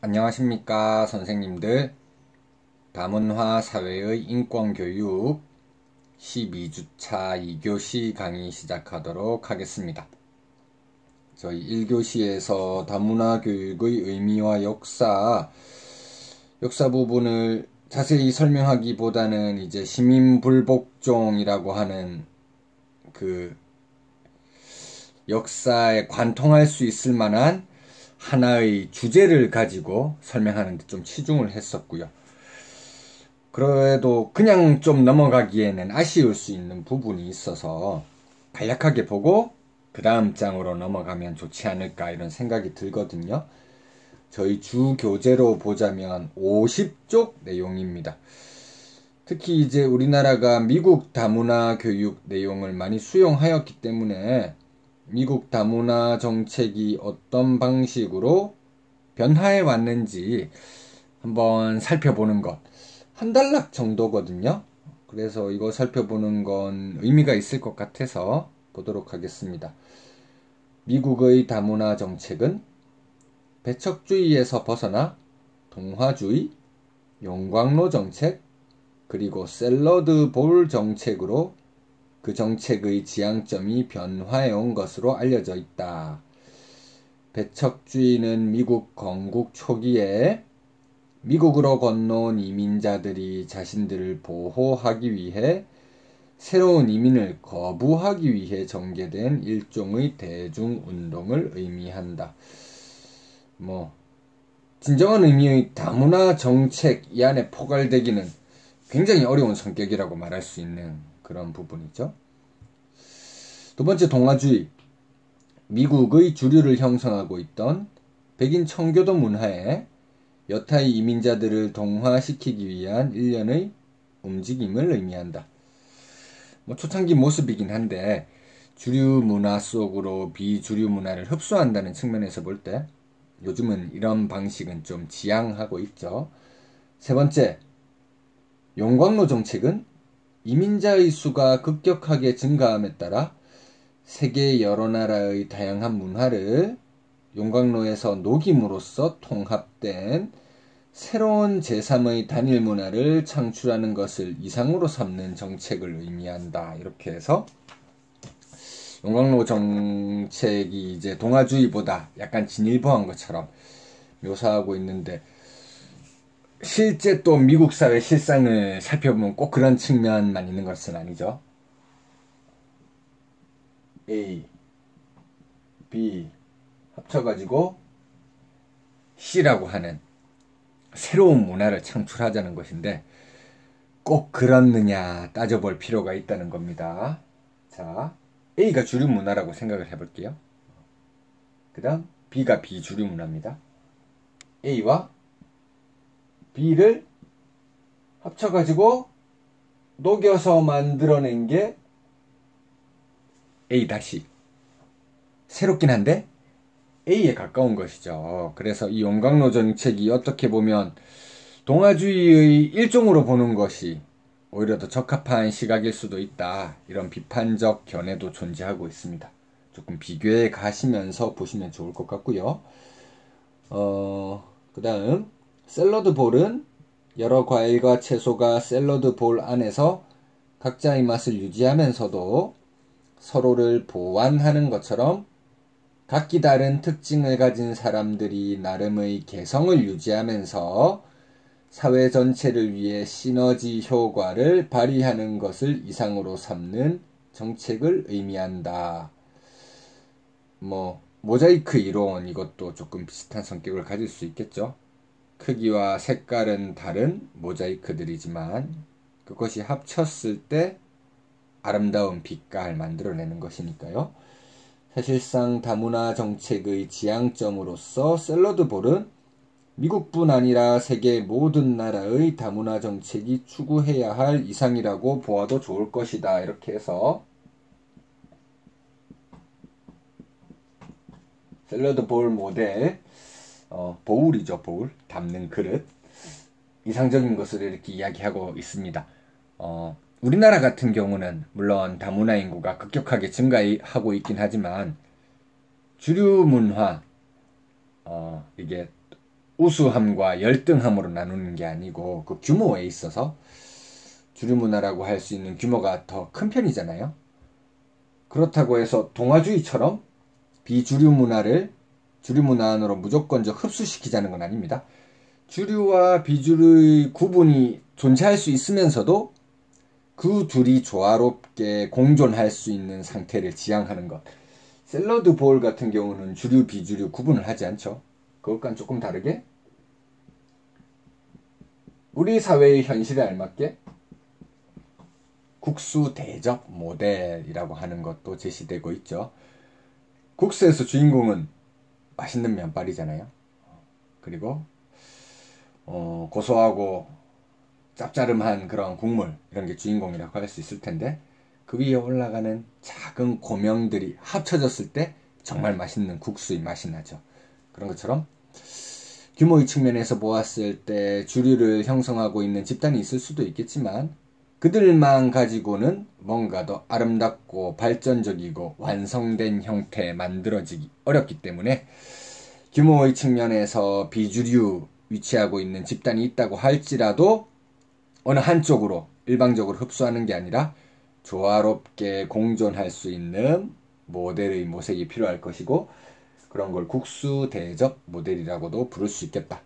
안녕하십니까 선생님들. 다문화 사회의 인권교육 12주차 2교시 강의 시작하도록 하겠습니다. 저희 1교시에서 다문화 교육의 의미와 역사 부분을 자세히 설명하기보다는 이제 시민불복종이라고 하는 그 역사에 관통할 수 있을 만한 하나의 주제를 가지고 설명하는 데 좀 치중을 했었고요. 그래도 그냥 좀 넘어가기에는 아쉬울 수 있는 부분이 있어서 간략하게 보고 그 다음 장으로 넘어가면 좋지 않을까 이런 생각이 들거든요. 저희 주 교재로 보자면 50쪽 내용입니다. 특히 이제 우리나라가 미국 다문화 교육 내용을 많이 수용하였기 때문에 미국 다문화 정책이 어떤 방식으로 변화해 왔는지 한번 살펴보는 것. 한 단락 정도거든요. 그래서 이거 살펴보는 건 의미가 있을 것 같아서 보도록 하겠습니다. 미국의 다문화 정책은 배척주의에서 벗어나 동화주의, 용광로 정책, 그리고 샐러드 볼 정책으로 그 정책의 지향점이 변화해 온 것으로 알려져 있다. 배척주의는 미국 건국 초기에 미국으로 건너온 이민자들이 자신들을 보호하기 위해 새로운 이민을 거부하기 위해 전개된 일종의 대중운동을 의미한다. 진정한 의미의 다문화 정책 이 안에 포괄되기는 굉장히 어려운 성격이라고 말할 수 있는 그런 부분이죠. 두 번째, 동화주의. 미국의 주류를 형성하고 있던 백인 청교도 문화에 여타의 이민자들을 동화시키기 위한 일련의 움직임을 의미한다. 초창기 모습이긴 한데 주류 문화 속으로 비주류 문화를 흡수한다는 측면에서 볼 때 요즘은 이런 방식은 좀 지양하고 있죠. 세 번째, 용광로 정책은 이민자의 수가 급격하게 증가함에 따라 세계 여러 나라의 다양한 문화를 용광로에서 녹임으로써 통합된 새로운 제3의 단일 문화를 창출하는 것을 이상으로 삼는 정책을 의미한다. 이렇게 해서 용광로 정책이 이제 동화주의보다 약간 진일보한 것처럼 묘사하고 있는데, 실제 또 미국 사회 실상을 살펴보면 꼭 그런 측면만 있는 것은 아니죠. A, B 합쳐가지고 C라고 하는 새로운 문화를 창출하자는 것인데 꼭 그렇느냐 따져볼 필요가 있다는 겁니다. 자, A가 주류 문화라고 생각을 해볼게요. 그 다음 B가 비주류 문화입니다. A와 B를 합쳐가지고 녹여서 만들어낸 게 A 다시. 새롭긴 한데 A에 가까운 것이죠. 그래서 이 용광로 정책이 어떻게 보면 동아주의의 일종으로 보는 것이 오히려 더 적합한 시각일 수도 있다. 이런 비판적 견해도 존재하고 있습니다. 조금 비교해 가시면서 보시면 좋을 것 같고요. 그 다음 샐러드 볼은 여러 과일과 채소가 샐러드 볼 안에서 각자의 맛을 유지하면서도 서로를 보완하는 것처럼 각기 다른 특징을 가진 사람들이 나름의 개성을 유지하면서 사회 전체를 위해 시너지 효과를 발휘하는 것을 이상으로 삼는 정책을 의미한다. 모자이크 이론, 이것도 조금 비슷한 성격을 가질 수 있겠죠. 크기와 색깔은 다른 모자이크들이지만 그것이 합쳤을 때 아름다운 빛깔 만들어내는 것이니까요. 사실상 다문화 정책의 지향점으로서 샐러드볼은 미국뿐 아니라 세계 모든 나라의 다문화 정책이 추구해야 할 이상이라고 보아도 좋을 것이다. 이렇게 해서 샐러드볼 모델, 보울이죠. 보울, 담는 그릇, 이상적인 것을 이렇게 이야기하고 있습니다. 우리나라 같은 경우는 물론 다문화 인구가 급격하게 증가하고 있긴 하지만 주류 문화, 이게 우수함과 열등함으로 나누는 게 아니고 그 규모에 있어서 주류 문화라고 할 수 있는 규모가 더 큰 편이잖아요. 그렇다고 해서 동아주의처럼 비주류 문화를 주류 문화 안으로 무조건적 흡수시키자는 건 아닙니다. 주류와 비주류의 구분이 존재할 수 있으면서도 그 둘이 조화롭게 공존할 수 있는 상태를 지향하는 것. 샐러드 볼 같은 경우는 주류, 비주류 구분을 하지 않죠. 그것과는 조금 다르게 우리 사회의 현실에 알맞게 국수 대접 모델이라고 하는 것도 제시되고 있죠. 국수에서 주인공은 맛있는 면발이잖아요. 그리고 고소하고 짭짜름한 그런 국물, 이런 게 주인공이라고 할 수 있을 텐데, 그 위에 올라가는 작은 고명들이 합쳐졌을 때 정말 맛있는 국수의 맛이 나죠. 그런 것처럼 규모의 측면에서 보았을 때 주류를 형성하고 있는 집단이 있을 수도 있겠지만, 그들만 가지고는 뭔가 더 아름답고 발전적이고 완성된 형태에 만들어지기 어렵기 때문에 규모의 측면에서 비주류 위치하고 있는 집단이 있다고 할지라도 어느 한쪽으로 일방적으로 흡수하는 게 아니라 조화롭게 공존할 수 있는 모델의 모색이 필요할 것이고, 그런 걸 국수 대접 모델이라고도 부를 수 있겠다.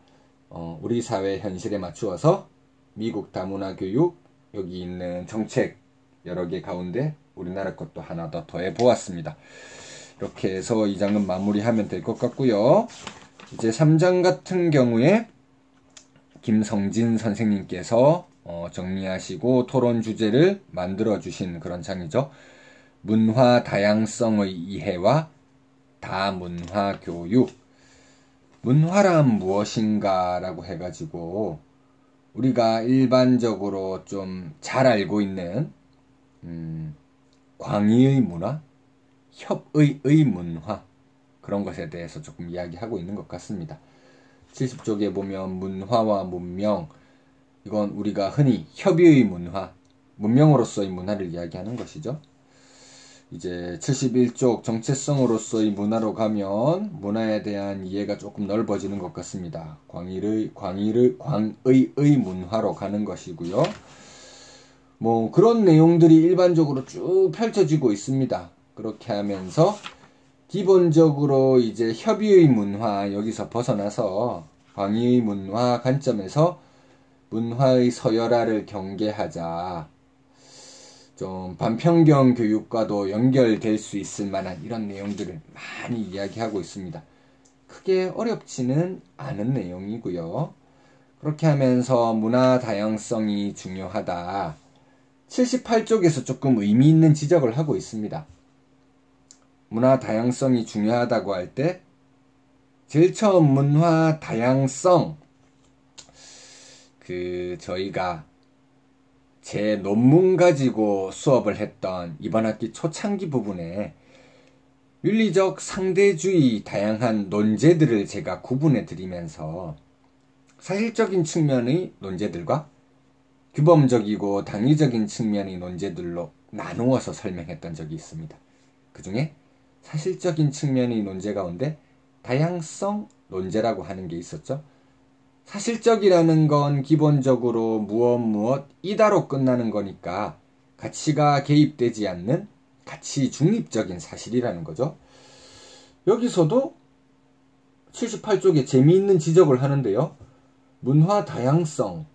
우리 사회 현실에 맞추어서 미국 다문화 교육, 여기 있는 정책 여러 개 가운데 우리나라 것도 하나 더 더해 보았습니다. 이렇게 해서 2장은 마무리하면 될 것 같고요. 이제 3장 같은 경우에 김성진 선생님께서 정리하시고 토론 주제를 만들어 주신 그런 장이죠. 문화 다양성의 이해와 다문화 교육. 문화란 무엇인가 라고 해가지고 우리가 일반적으로 좀 잘 알고 있는 광의의 문화, 협의의 문화, 그런 것에 대해서 조금 이야기하고 있는 것 같습니다. 70쪽에 보면 문화와 문명, 이건 우리가 흔히 협의의 문화, 문명으로서의 문화를 이야기하는 것이죠. 이제 71쪽 정체성으로서의 문화로 가면 문화에 대한 이해가 조금 넓어지는 것 같습니다. 광의의 문화로 가는 것이고요. 뭐 그런 내용들이 일반적으로 쭉 펼쳐지고 있습니다. 그렇게 하면서 기본적으로 이제 협의의 문화, 여기서 벗어나서 광의의 문화 관점에서 문화의 서열화를 경계하자. 좀 반평경 교육과도 연결될 수 있을 만한 이런 내용들을 많이 이야기하고 있습니다. 크게 어렵지는 않은 내용이고요. 그렇게 하면서 문화 다양성이 중요하다. 78쪽에서 조금 의미 있는 지적을 하고 있습니다. 문화 다양성이 중요하다고 할 때 제일 처음 문화 다양성, 저희가 제 논문 가지고 수업을 했던 이번 학기 초창기 부분에 윤리적 상대주의 다양한 논제들을 제가 구분해 드리면서 사실적인 측면의 논제들과 규범적이고 당위적인 측면의 논제들로 나누어서 설명했던 적이 있습니다. 그 중에 사실적인 측면의 논제 가운데 다양성 논제라고 하는 게 있었죠. 사실적이라는 건 기본적으로 무엇 이다로 끝나는 거니까 가치가 개입되지 않는 가치 중립적인 사실이라는 거죠. 여기서도 78쪽에 재미있는 지적을 하는데요. 문화 다양성,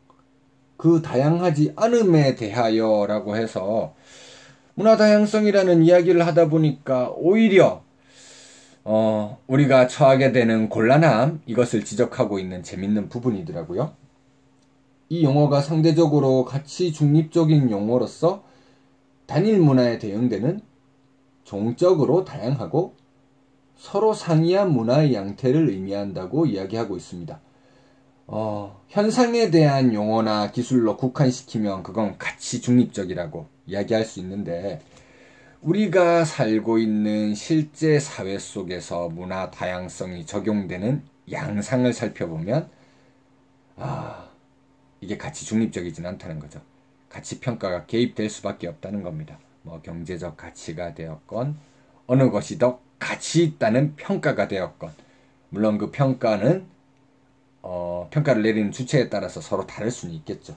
그 다양하지 않음에 대하여 라고 해서 문화 다양성이라는 이야기를 하다 보니까 오히려 우리가 처하게 되는 곤란함, 이것을 지적하고 있는 재밌는 부분이더라고요. 이 용어가 상대적으로 가치 중립적인 용어로서 단일 문화에 대응되는 종적으로 다양하고 서로 상이한 문화의 양태를 의미한다고 이야기하고 있습니다. 현상에 대한 용어나 기술로 국한시키면 그건 가치 중립적이라고 이야기할 수 있는데, 우리가 살고 있는 실제 사회 속에서 문화 다양성이 적용되는 양상을 살펴보면 이게 가치 중립적이진 않다는 거죠. 가치 평가가 개입될 수밖에 없다는 겁니다. 뭐 경제적 가치가 되었건 어느 것이 더 가치 있다는 평가가 되었건, 물론 그 평가는 평가를 내리는 주체에 따라서 서로 다를 수는 있겠죠.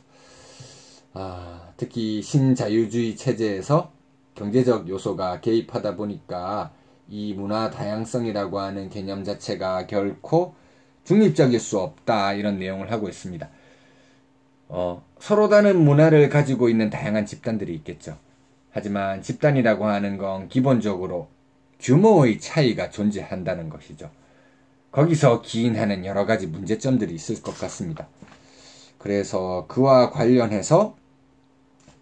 특히 신자유주의 체제에서 경제적 요소가 개입하다 보니까 이 문화 다양성이라고 하는 개념 자체가 결코 중립적일 수 없다, 이런 내용을 하고 있습니다. 서로 다른 문화를 가지고 있는 다양한 집단들이 있겠죠. 하지만 집단이라고 하는 건 기본적으로 규모의 차이가 존재한다는 것이죠. 거기서 기인하는 여러 가지 문제점들이 있을 것 같습니다. 그래서 그와 관련해서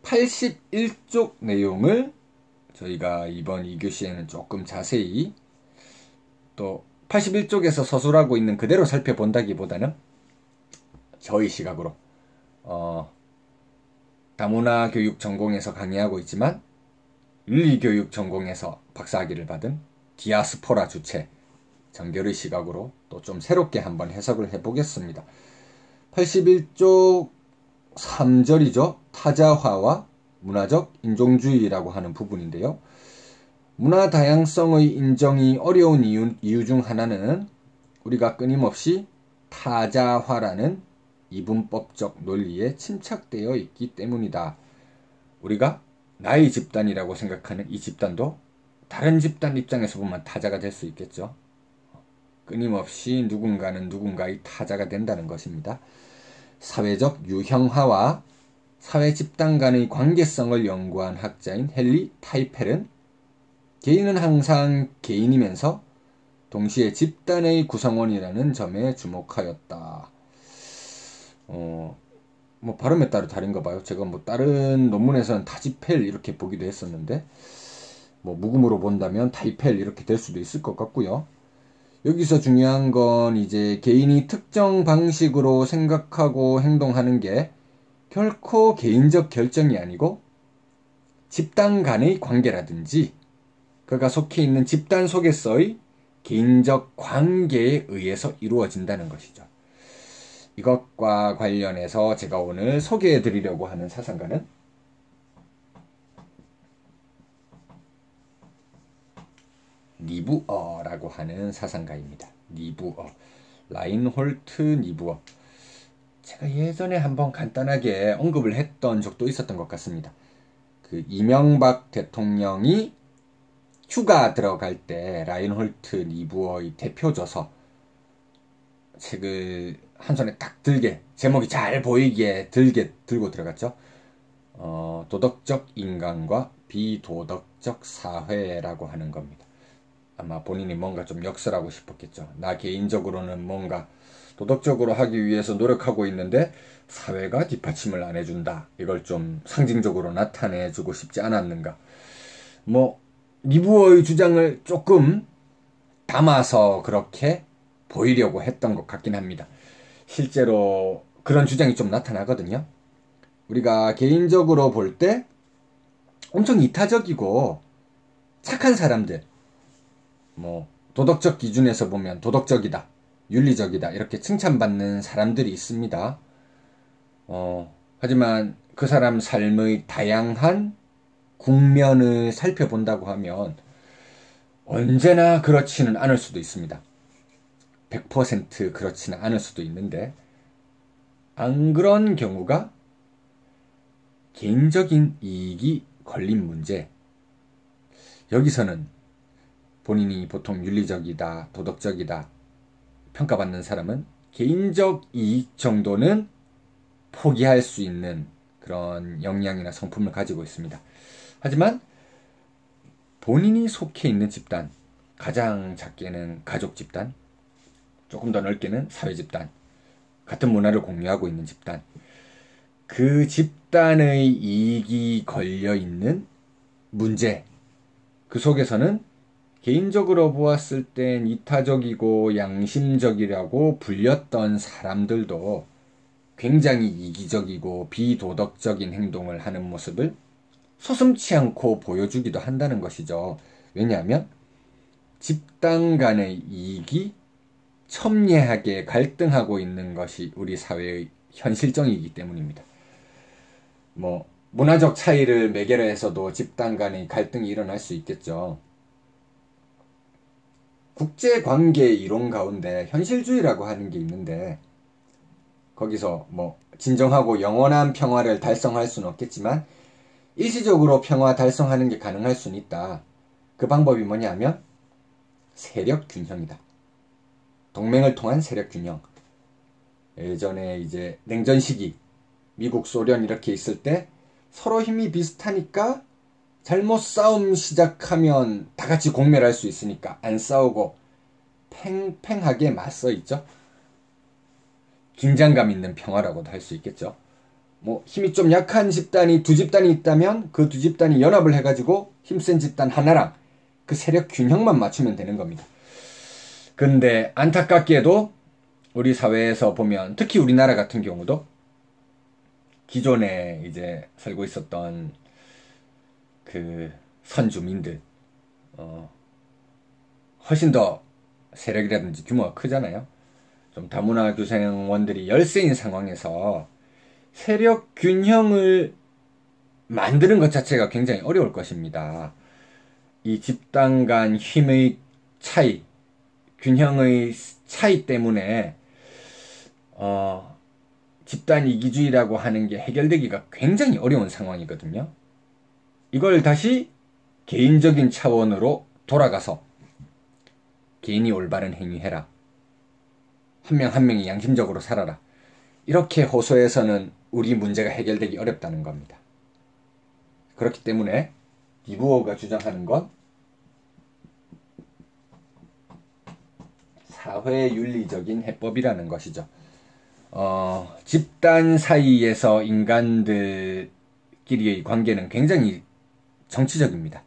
81쪽 내용을 저희가 이번 2교시에는 조금 자세히, 또 81쪽에서 서술하고 있는 그대로 살펴본다기보다는 저희 시각으로 다문화 교육 전공에서 강의하고 있지만 윤리교육 전공에서 박사학위를 받은 디아스포라 주체 정결의 시각으로 또 좀 새롭게 한번 해석을 해보겠습니다. 81쪽 3절이죠. 타자화와 문화적 인종주의라고 하는 부분인데요. 문화 다양성의 인정이 어려운 이유 중 하나는 우리가 끊임없이 타자화라는 이분법적 논리에 침착되어 있기 때문이다. 우리가 나의 집단이라고 생각하는 이 집단도 다른 집단 입장에서 보면 타자가 될 수 있겠죠. 끊임없이 누군가는 누군가의 타자가 된다는 것입니다. 사회적 유형화와 사회 집단 간의 관계성을 연구한 학자인 헨리 타이펠은 개인은 항상 개인이면서 동시에 집단의 구성원이라는 점에 주목하였다. 발음에 따라 다른가 봐요. 제가 다른 논문에서는 타지펠 이렇게 보기도 했었는데, 묵음으로 본다면 타이펠 이렇게 될 수도 있을 것 같고요. 여기서 중요한 건 이제 개인이 특정 방식으로 생각하고 행동하는 게 결코 개인적 결정이 아니고 집단 간의 관계라든지 그가 속해 있는 집단 속에서의 개인적 관계에 의해서 이루어진다는 것이죠. 이것과 관련해서 제가 오늘 소개해 드리려고 하는 사상가는 니부어라고 하는 사상가입니다. 니부어, 라인홀트 니부어. 제가 예전에 한번 간단하게 언급을 했던 적도 있었던 것 같습니다. 그 이명박 대통령이 휴가 들어갈 때 라인홀트 니부어의 대표저서 책을 한 손에 딱 들게, 제목이 잘 보이게 들고 들어갔죠. 도덕적 인간과 비도덕적 사회라고 하는 겁니다. 아마 본인이 뭔가 좀 역설하고 싶었겠죠. 나 개인적으로는 뭔가 도덕적으로 하기 위해서 노력하고 있는데 사회가 뒷받침을 안 해준다. 이걸 좀 상징적으로 나타내주고 싶지 않았는가. 니부어의 주장을 조금 담아서 그렇게 보이려고 했던 것 같긴 합니다. 실제로 그런 주장이 좀 나타나거든요. 우리가 개인적으로 볼 때 엄청 이타적이고 착한 사람들, 도덕적 기준에서 보면 도덕적이다, 윤리적이다 이렇게 칭찬받는 사람들이 있습니다. 하지만 그 사람 삶의 다양한 국면을 살펴본다고 하면 언제나 그렇지는 않을 수도 있습니다. 100% 그렇지는 않을 수도 있는데, 안 그런 경우가 개인적인 이익이 걸린 문제, 여기서는 본인이 보통 윤리적이다, 도덕적이다 평가받는 사람은 개인적 이익 정도는 포기할 수 있는 그런 역량이나 성품을 가지고 있습니다. 하지만 본인이 속해 있는 집단, 가장 작게는 가족 집단, 조금 더 넓게는 사회 집단, 같은 문화를 공유하고 있는 집단, 그 집단의 이익이 걸려있는 문제, 그 속에서는 개인적으로 보았을 땐 이타적이고 양심적이라고 불렸던 사람들도 굉장히 이기적이고 비도덕적인 행동을 하는 모습을 서슴지 않고 보여주기도 한다는 것이죠. 왜냐하면 집단 간의 이익이 첨예하게 갈등하고 있는 것이 우리 사회의 현실정이기 때문입니다. 문화적 차이를 매개로 해서도 집단 간의 갈등이 일어날 수 있겠죠. 국제관계 이론 가운데 현실주의라고 하는 게 있는데, 거기서 뭐 진정하고 영원한 평화를 달성할 수는 없겠지만 일시적으로 평화 달성하는 게 가능할 수는 있다. 그 방법이 뭐냐면 세력 균형이다. 동맹을 통한 세력 균형. 예전에 이제 냉전 시기 미국, 소련 이렇게 있을 때 서로 힘이 비슷하니까 잘못 싸움 시작하면 다 같이 공멸할 수 있으니까 안 싸우고 팽팽하게 맞서 있죠. 긴장감 있는 평화라고도 할 수 있겠죠. 뭐 힘이 좀 약한 집단이 두 집단이 있다면 그 두 집단이 연합을 해가지고 힘센 집단 하나랑 그 세력 균형만 맞추면 되는 겁니다. 근데 안타깝게도 우리 사회에서 보면 특히 우리나라 같은 경우도 기존에 이제 살고 있었던 그 선주민들 훨씬 더 세력이라든지 규모가 크잖아요. 좀 다문화 교생원들이 열세인 상황에서 세력 균형을 만드는 것 자체가 굉장히 어려울 것입니다. 이 집단 간 힘의 차이, 균형의 차이 때문에 집단 이기주의라고 하는 게 해결되기가 굉장히 어려운 상황이거든요. 이걸 다시 개인적인 차원으로 돌아가서 개인이 올바른 행위해라. 한 명 한 명이 양심적으로 살아라. 이렇게 호소해서는 우리 문제가 해결되기 어렵다는 겁니다. 그렇기 때문에 리부어가 주장하는 건 사회윤리적인 해법이라는 것이죠. 집단 사이에서 인간들끼리의 관계는 굉장히 정치적입니다.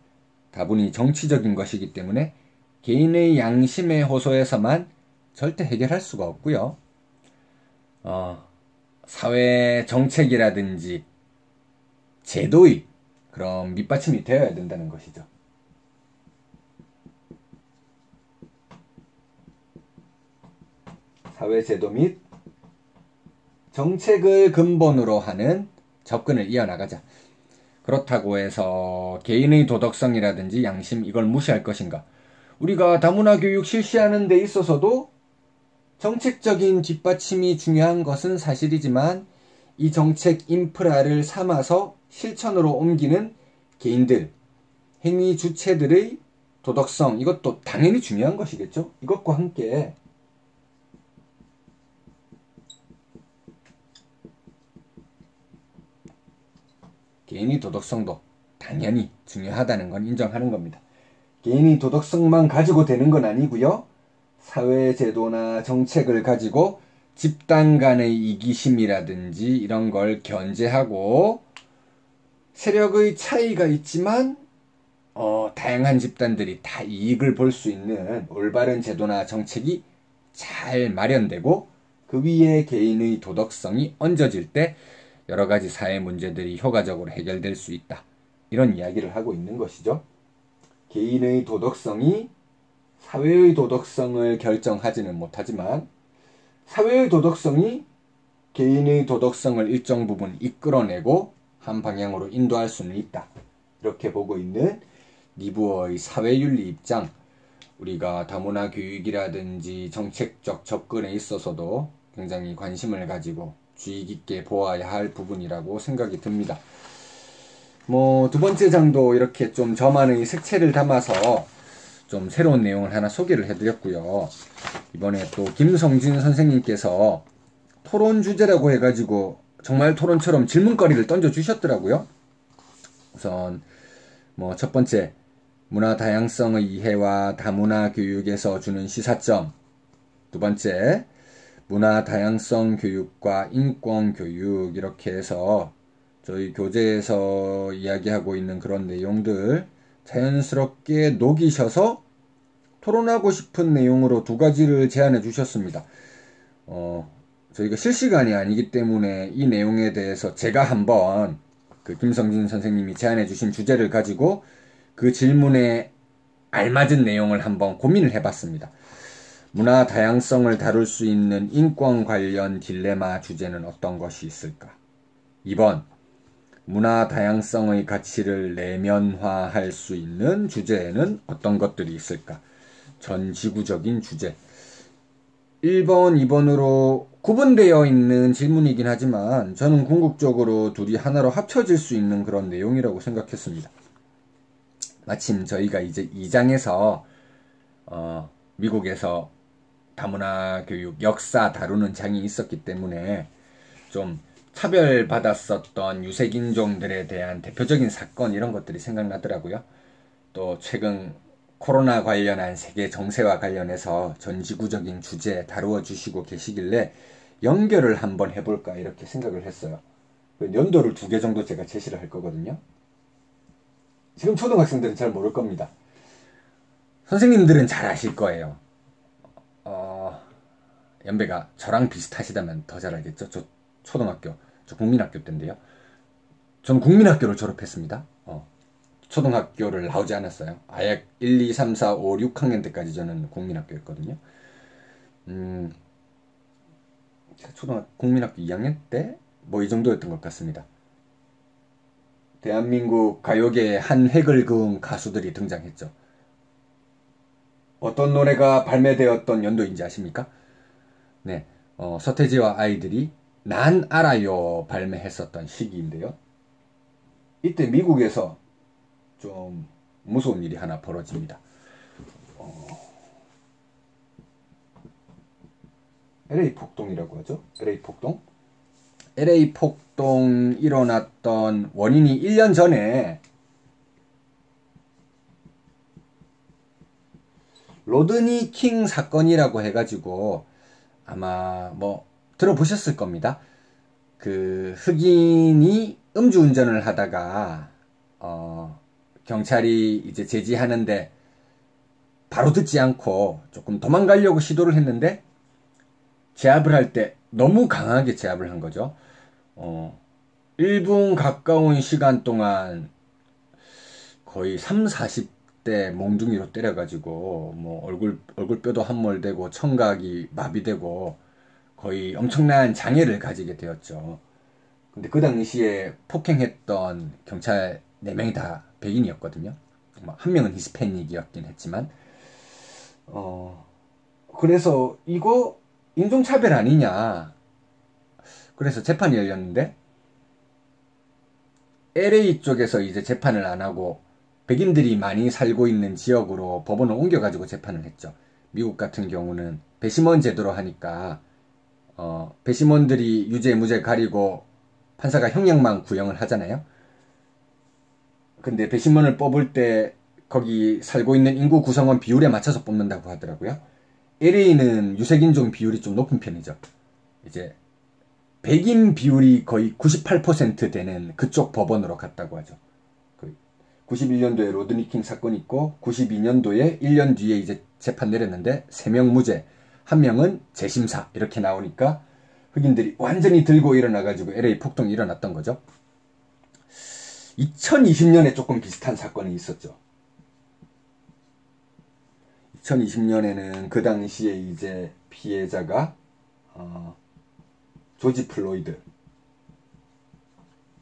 다분히 정치적인 것이기 때문에 개인의 양심에 호소해서만 절대 해결할 수가 없고요. 사회 정책이라든지 제도의 그런 밑받침이 되어야 된다는 것이죠. 사회 제도 및 정책을 근본으로 하는 접근을 이어나가자. 그렇다고 해서 개인의 도덕성이라든지 양심 이걸 무시할 것인가? 우리가 다문화 교육 실시하는 데 있어서도 정책적인 뒷받침이 중요한 것은 사실이지만 이 정책 인프라를 삼아서 실천으로 옮기는 개인들, 행위 주체들의 도덕성 이것도 당연히 중요한 것이겠죠. 이것과 함께 개인의 도덕성도 당연히 중요하다는 건 인정하는 겁니다. 개인의 도덕성만 가지고 되는 건 아니고요. 사회 제도나 정책을 가지고 집단 간의 이기심이라든지 이런 걸 견제하고 세력의 차이가 있지만 다양한 집단들이 다 이익을 볼 수 있는 올바른 제도나 정책이 잘 마련되고 그 위에 개인의 도덕성이 얹어질 때 여러 가지 사회 문제들이 효과적으로 해결될 수 있다. 이런 이야기를 하고 있는 것이죠. 개인의 도덕성이 사회의 도덕성을 결정하지는 못하지만 사회의 도덕성이 개인의 도덕성을 일정 부분 이끌어내고 한 방향으로 인도할 수는 있다. 이렇게 보고 있는 리부어의 사회윤리 입장, 우리가 다문화 교육이라든지 정책적 접근에 있어서도 굉장히 관심을 가지고 주의 깊게 보아야 할 부분이라고 생각이 듭니다. 두 번째 장도 이렇게 좀 저만의 색채를 담아서 좀 새로운 내용을 하나 소개를 해드렸고요. 이번에 또 김성진 선생님께서 토론 주제라고 해가지고 정말 토론처럼 질문거리를 던져주셨더라고요. 우선 첫 번째, 문화 다양성의 이해와 다문화 교육에서 주는 시사점. 두 번째, 문화 다양성 교육과 인권 교육, 이렇게 해서 저희 교재에서 이야기하고 있는 그런 내용들 자연스럽게 녹이셔서 토론하고 싶은 내용으로 두 가지를 제안해 주셨습니다. 저희가 실시간이 아니기 때문에 이 내용에 대해서 제가 한번 그 김성진 선생님이 제안해 주신 주제를 가지고 그 질문에 알맞은 내용을 한번 고민을 해봤습니다. 문화 다양성을 다룰 수 있는 인권 관련 딜레마 주제는 어떤 것이 있을까? 2번, 문화 다양성의 가치를 내면화할 수 있는 주제에는 어떤 것들이 있을까? 전 지구적인 주제. 1번, 2번으로 구분되어 있는 질문이긴 하지만 저는 궁극적으로 둘이 하나로 합쳐질 수 있는 그런 내용이라고 생각했습니다. 마침 저희가 이제 2장에서 미국에서 다문화 교육 역사 다루는 장이 있었기 때문에 좀 차별받았었던 유색인종들에 대한 대표적인 사건 이런 것들이 생각나더라고요. 또 최근 코로나 관련한 세계 정세와 관련해서 전지구적인 주제 다루어 주시고 계시길래 연결을 한번 해볼까 이렇게 생각을 했어요. 연도를 2개 정도 제가 제시를 할 거거든요. 지금 초등학생들은 잘 모를 겁니다. 선생님들은 잘 아실 거예요. 연배가 저랑 비슷하시다면 더 잘 알겠죠? 저 초등학교, 저 국민학교 때인데요. 전 국민학교를 졸업했습니다. 초등학교를 나오지 않았어요. 아예 1, 2, 3, 4, 5, 6학년 때까지 저는 국민학교였거든요. 국민학교 2학년 때 뭐 이 정도였던 것 같습니다. 대한민국 가요계에 한 획을 그은 가수들이 등장했죠. 어떤 노래가 발매되었던 연도인지 아십니까? 네, 서태지와 아이들이 난 알아요 발매했었던 시기인데요. 이때 미국에서 좀 무서운 일이 하나 벌어집니다. LA 폭동이라고 하죠. LA 폭동. LA 폭동 일어났던 원인이 1년 전에 로드니 킹 사건이라고 해가지고 아마 뭐 들어보셨을 겁니다. 그 흑인이 음주운전을 하다가 경찰이 이제 제지하는데 바로 듣지 않고 조금 도망가려고 시도를 했는데 제압을 할 때 너무 강하게 제압을 한 거죠. 1분 가까운 시간 동안 거의 3, 40대 몽둥이로 때려가지고 뭐 얼굴뼈도 함몰되고 청각이 마비되고 거의 엄청난 장애를 가지게 되었죠. 근데 그 당시에 폭행했던 경찰 4명이 다 백인이었거든요. 한 명은 히스패닉이었긴 했지만 그래서 이거 인종차별 아니냐. 그래서 재판이 열렸는데 LA 쪽에서 이제 재판을 안 하고 백인들이 많이 살고 있는 지역으로 법원을 옮겨가지고 재판을 했죠. 미국 같은 경우는 배심원 제도로 하니까 배심원들이 유죄 무죄 가리고 판사가 형량만 구형을 하잖아요. 근데 배심원을 뽑을 때 거기 살고 있는 인구 구성원 비율에 맞춰서 뽑는다고 하더라고요. LA는 유색인종 비율이 좀 높은 편이죠. 이제 백인 비율이 거의 98% 되는 그쪽 법원으로 갔다고 하죠. 91년도에 로드니 킹 사건이 있고 92년도에 1년 뒤에 이제 재판 내렸는데 3명 무죄, 1명은 재심사 이렇게 나오니까 흑인들이 완전히 들고 일어나가지고 LA 폭동이 일어났던 거죠. 2020년에 조금 비슷한 사건이 있었죠. 2020년에는 그 당시에 이제 피해자가 조지 플로이드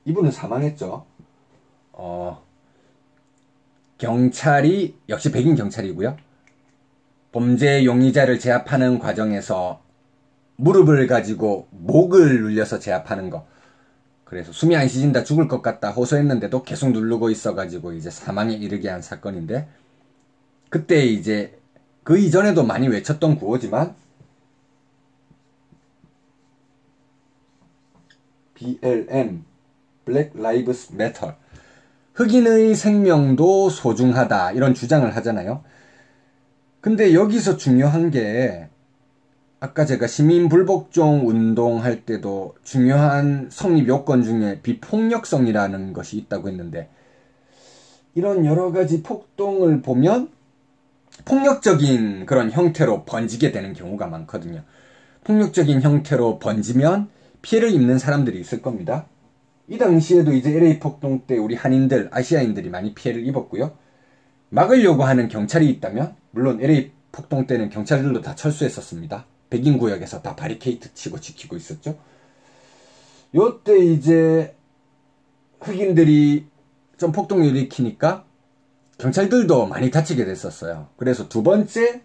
이분은 사망했죠. 경찰이 역시 백인 경찰이고요. 범죄 용의자를 제압하는 과정에서 무릎을 가지고 목을 눌려서 제압하는 거. 그래서 숨이 안 쉬진다 죽을 것 같다 호소했는데도 계속 누르고 있어가지고 이제 사망에 이르게 한 사건인데 그때 이제 그 이전에도 많이 외쳤던 구호지만 BLM Black Lives Matter 흑인의 생명도 소중하다 이런 주장을 하잖아요. 근데 여기서 중요한 게 아까 제가 시민불복종 운동할 때도 중요한 성립 요건 중에 비폭력성이라는 것이 있다고 했는데 이런 여러 가지 폭동을 보면 폭력적인 그런 형태로 번지게 되는 경우가 많거든요. 폭력적인 형태로 번지면 피해를 입는 사람들이 있을 겁니다. 이 당시에도 이제 LA 폭동 때 우리 한인들, 아시아인들이 많이 피해를 입었고요. 막으려고 하는 경찰이 있다면 물론 LA 폭동 때는 경찰들도 다 철수했었습니다. 백인 구역에서 다 바리케이트 치고 지키고 있었죠. 요때 이제 흑인들이 좀 폭동을 일으키니까 경찰들도 많이 다치게 됐었어요. 그래서 두 번째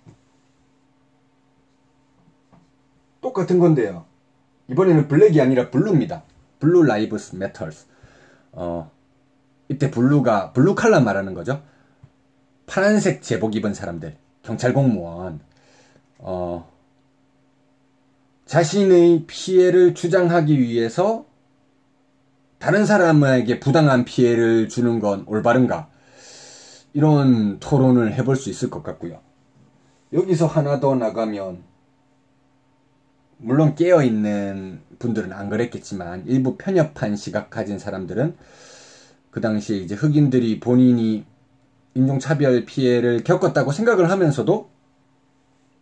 똑같은 건데요. 이번에는 블랙이 아니라 블루입니다. 블루 라이브스 매터스. 이때 블루가 블루 칼라 말하는 거죠. 파란색 제복 입은 사람들, 경찰 공무원, 자신의 피해를 주장하기 위해서 다른 사람에게 부당한 피해를 주는 건 올바른가? 이런 토론을 해볼 수 있을 것 같고요. 여기서 하나 더 나가면, 물론 깨어있는 분들은 안 그랬겠지만 일부 편협한 시각 가진 사람들은 그 당시에 이제 흑인들이 본인이 인종차별 피해를 겪었다고 생각을 하면서도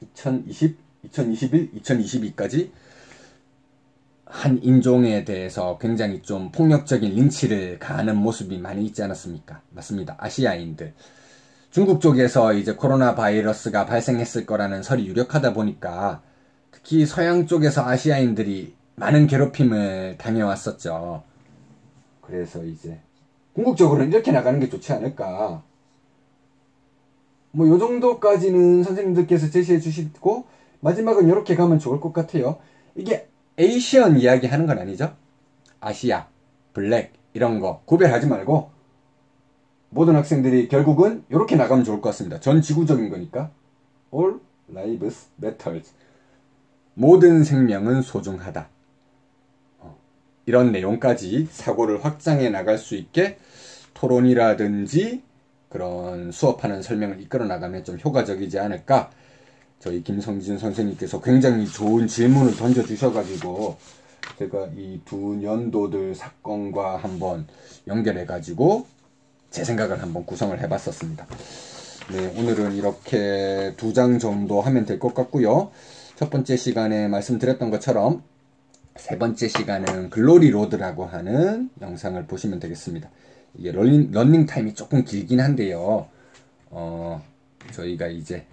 2020, 2021, 2022까지 한 인종에 대해서 굉장히 좀 폭력적인 린치를 가하는 모습이 많이 있지 않았습니까? 맞습니다. 아시아인들. 중국 쪽에서 이제 코로나 바이러스가 발생했을 거라는 설이 유력하다 보니까 특히 서양 쪽에서 아시아인들이 많은 괴롭힘을 당해왔었죠. 그래서 이제 궁극적으로는 이렇게 나가는 게 좋지 않을까. 뭐 요 정도까지는 선생님들께서 제시해 주시고 마지막은 이렇게 가면 좋을 것 같아요. 이게 에이시언 이야기 하는 건 아니죠. 아시아, 블랙 이런 거 구별하지 말고 모든 학생들이 결국은 이렇게 나가면 좋을 것 같습니다. 전 지구적인 거니까 All lives matters. 모든 생명은 소중하다. 이런 내용까지 사고를 확장해 나갈 수 있게 토론이라든지 그런 수업하는 설명을 이끌어 나가면 좀 효과적이지 않을까. 저희 김성진 선생님께서 굉장히 좋은 질문을 던져주셔가지고 제가 이 두 연도들 사건과 한번 연결해가지고 제 생각을 한번 구성을 해봤었습니다. 네, 오늘은 이렇게 2장 정도 하면 될 것 같고요. 첫 번째 시간에 말씀드렸던 것처럼 세 번째 시간은 글로리 로드라고 하는 영상을 보시면 되겠습니다. 이게 러닝 타임이 조금 길긴 한데요. 저희가 이제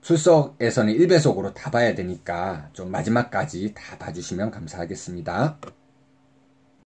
출석에서는 1배속으로 다 봐야 되니까 좀 마지막까지 다 봐주시면 감사하겠습니다.